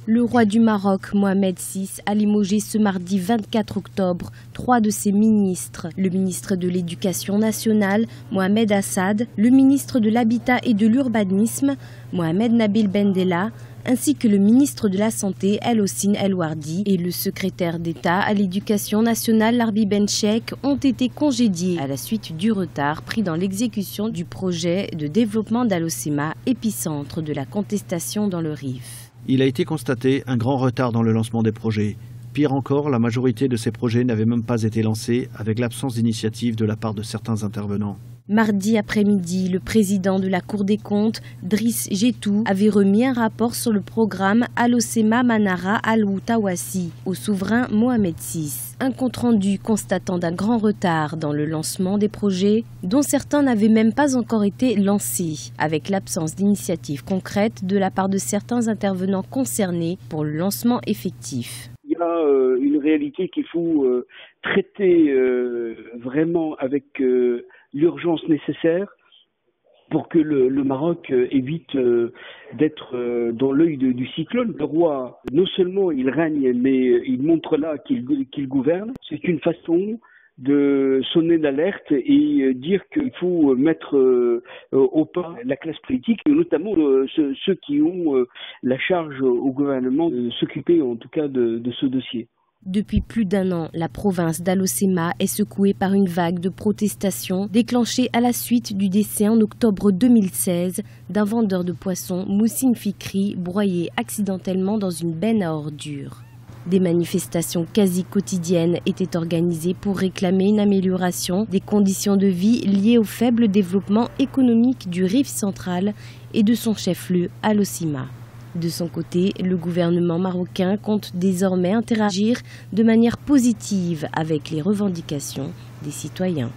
Le roi du Maroc, Mohamed VI, a limogé ce mardi 24 octobre 3 de ses ministres. Le ministre de l'Éducation nationale, Mohamed Assad, le ministre de l'Habitat et de l'Urbanisme, Mohamed Nabil Bendella, ainsi que le ministre de la Santé, El Hossein El Wardi, et le secrétaire d'État à l'Éducation nationale, Larbi Bencheikh, ont été congédiés à la suite du retard pris dans l'exécution du projet de développement d'Alocema, épicentre de la contestation dans le Rif. Il a été constaté un grand retard dans le lancement des projets. Pire encore, la majorité de ces projets n'avaient même pas été lancés, avec l'absence d'initiative de la part de certains intervenants. Mardi après-midi, le président de la Cour des comptes, Driss Jetou, avait remis un rapport sur le programme Alocema Manara Al-Outawassi au souverain Mohamed VI. Un compte-rendu constatant d'un grand retard dans le lancement des projets, dont certains n'avaient même pas encore été lancés, avec l'absence d'initiatives concrètes de la part de certains intervenants concernés pour le lancement effectif. Il y a une réalité qu'il faut traiter vraiment avec l'urgence nécessaire pour que le Maroc évite d'être dans l'œil du cyclone. Le roi, non seulement il règne, mais il montre là qu'il gouverne. C'est une façon de sonner d'alerte et dire qu'il faut mettre au pas la classe politique, et notamment ceux qui ont la charge au gouvernement de s'occuper en tout cas de ce dossier. Depuis plus d'un an, la province d'Alocema est secouée par une vague de protestations déclenchée à la suite du décès en octobre 2016 d'un vendeur de poissons, Moussine Fikri, broyé accidentellement dans une benne à ordures. Des manifestations quasi quotidiennes étaient organisées pour réclamer une amélioration des conditions de vie liées au faible développement économique du Rif central et de son chef-lieu, Alocema. De son côté, le gouvernement marocain compte désormais interagir de manière positive avec les revendications des citoyens.